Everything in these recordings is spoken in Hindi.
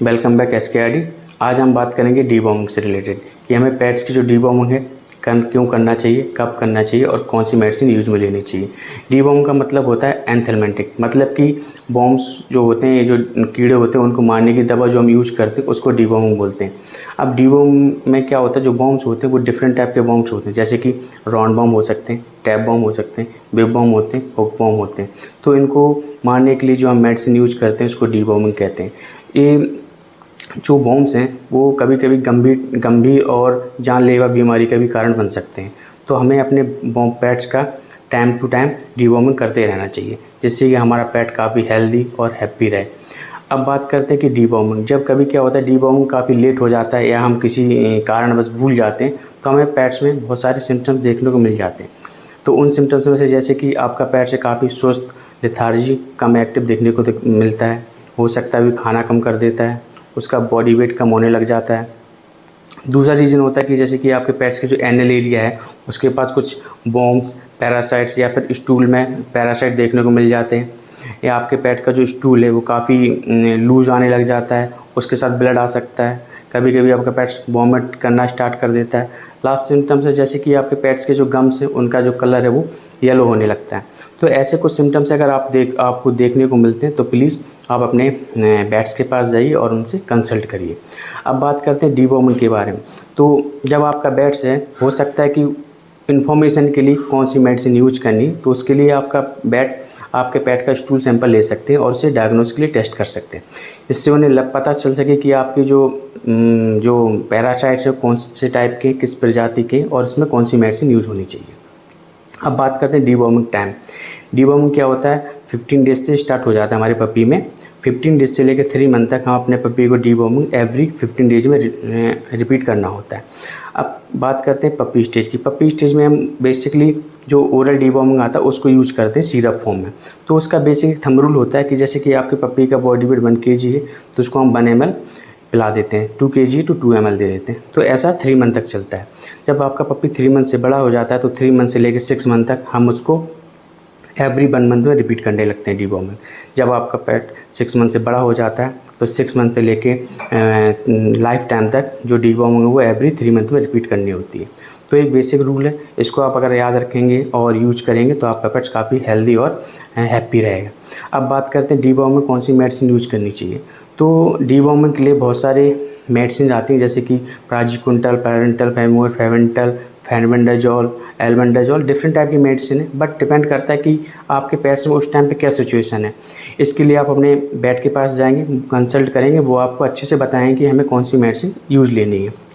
Welcome back एसकेआरडी। आज हम बात करेंगे डीवॉर्मिंग से रिलेटेड कि हमें पेट्स की जो डीवॉर्मिंग है क्यों करना चाहिए, कब करना चाहिए और कौन सी मेडिसिन यूज में लेनी चाहिए। डीवॉर्मिंग का मतलब होता है एंथेलमेंटिक, मतलब कि बॉम्ब्स जो होते हैं, जो कीड़े होते हैं उनको मारने की दवा जो हम यूज करते हैं उसको डीवॉर्मिंग बोलते हैं। अब डीवॉर्मिंग में क्या होता है, जो बॉम्ब्स होते हैं वो डिफरेंट टाइप के बॉम्ब्स होते हैं, जैसे कि राउंड बॉम्ब हो सकते हैं, टैप बॉम्ब हो सकते हैं, वेब बॉम्ब होते हैं, हुक बॉम्ब होते हैं। तो इनको मारने के लिए जो हम मेडिसिन यूज करते हैं उसको डीवॉर्मिंग कहते हैं। ये जो बॉम्ब्स हैं वो कभी कभी गंभीर और जानलेवा बीमारी का भी कारण बन सकते हैं। तो हमें अपने बॉम्ब पैट्स का टाइम टू टाइम डीवॉर्मिंग करते रहना चाहिए, जिससे कि हमारा पेट काफ़ी हेल्दी और हैप्पी रहे। अब बात करते हैं कि डीवॉर्मिंग, जब कभी क्या होता है डीवॉर्मिंग काफ़ी लेट हो जाता है या हम किसी कारणवश भूल जाते हैं तो हमें पेट्स में बहुत सारे सिम्टम्स देखने को मिल जाते हैं। तो उन सिम्टम्स में से जैसे कि आपका पेट से काफ़ी सुस्त, लेथार्जी, कम एक्टिव देखने को मिलता है। हो सकता है भी खाना कम कर देता है, उसका बॉडी वेट कम होने लग जाता है। दूसरा रीज़न होता है कि जैसे कि आपके पेट्स के जो एनल एरिया है उसके पास कुछ बॉम्ब्स, पैरासाइट्स या फिर स्टूल में पैरासाइट देखने को मिल जाते हैं, या आपके पेट का जो स्टूल है वो काफ़ी लूज आने लग जाता है, उसके साथ ब्लड आ सकता है। कभी कभी आपका पेट्स वॉमिट करना स्टार्ट कर देता है। लास्ट सिम्टम्स है जैसे कि आपके पेट्स के जो गम्स है उनका जो कलर है वो येलो होने लगता है। तो ऐसे कुछ सिम्टम्स अगर आपको देखने को मिलते हैं तो प्लीज़ आप अपने पेट्स के पास जाइए और उनसे कंसल्ट करिए। अब बात करते हैं डीवॉर्मिंग के बारे में। तो जब आपका पेट्स है, हो सकता है कि इन्फॉर्मेशन के लिए कौन सी मेडिसिन यूज करनी, तो उसके लिए आपके पेट का स्टूल सैंपल ले सकते हैं और उसे डायग्नोस के लिए टेस्ट कर सकते हैं। इससे उन्हें पता चल सके कि आपकी जो पैरासाइट्स है कौन से टाइप के, किस प्रजाति के, और इसमें कौन सी मेडिसिन यूज़ होनी चाहिए। अब बात करते हैं डीवॉर्मिंग टाइम। डीवॉर्मिंग क्या होता है, 15 डेज से स्टार्ट हो जाता है हमारे पपी में। 15 डेज से लेकर 3 मंथ तक हम अपने पपी को डीवॉर्मिंग एवरी 15 डेज में रिपीट करना होता है। अब बात करते हैं पपी स्टेज की। पपी स्टेज में हम बेसिकली जो ओरल डीवॉर्मिंग आता है उसको यूज़ करते हैं सिरप फॉर्म में। तो उसका बेसिक थंब रूल होता है कि जैसे कि आपके पपी का बॉडी वेट 1 kg है तो उसको हम 1 ml पिला देते हैं, 2 kg to 2 ml दे देते हैं। तो ऐसा 3 मंथ तक चलता है। जब आपका पपी 3 मंथ से बड़ा हो जाता है तो 3 मंथ से लेकर 6 मंथ तक हम उसको एवरी 1 मंथ में रिपीट करने लगते हैं डीवॉर्मिंग। जब आपका पेट 6 मंथ से बड़ा हो जाता है तो 6 मंथ से लेके लाइफ टाइम तक जो डीवॉर्मिंग है वो एवरी 3 मंथ में रिपीट करनी होती है। तो एक बेसिक रूल है, इसको आप अगर याद रखेंगे और यूज करेंगे तो आपका पेट्स काफ़ी हेल्दी और हैप्पी रहेगा। अब बात करते हैं डीवॉर्मिंग में कौन सी मेडिसिन यूज करनी चाहिए। तो डीवॉर्मिंग के लिए बहुत सारे मेडिसिन आती हैं, जैसे कि प्राजिक्विंटल, पैरेंटल, फेमोर, febantel, fenbendazole, albendazole, different type की मेडिसिन है। बट डिपेंड करता है कि आपके पेट्स में उस टाइम पे क्या सिचुएशन है। इसके लिए आप अपने वेट के पास जाएंगे, कंसल्ट करेंगे, वो आपको अच्छे से बताएंगे कि हमें कौन सी मेडिसिन यूज़ लेनी है।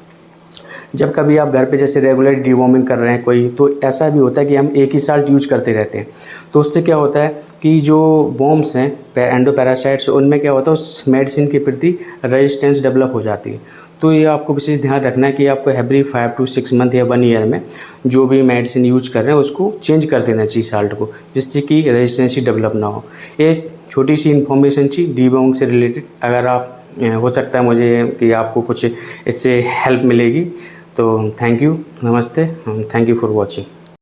जब कभी आप घर पे जैसे रेगुलर डीवॉर्मिंग कर रहे हैं कोई, तो ऐसा भी होता है कि हम एक ही साल्ट यूज करते रहते हैं। तो उससे क्या होता है कि जो बॉम्ब्स हैं, एंडोपैरासाइट्स, उनमें क्या होता है उस मेडिसिन के प्रति रेजिस्टेंस डेवलप हो जाती है। तो ये आपको विशेष ध्यान रखना है कि आपको एवरी 5 to 6 मंथ या 1 ईयर में जो भी मेडिसिन यूज कर रहे हैं उसको चेंज कर देना चाहिए साल्ट को, जिससे कि रेजिस्टेंसी डेवलप ना हो। ये छोटी सी इन्फॉर्मेशन थी डीवॉर्मिंग से रिलेटेड। अगर आप हो सकता है मुझे कि आपको कुछ इससे हेल्प मिलेगी। तो थैंक यू, नमस्ते, थैंक यू फॉर वॉचिंग।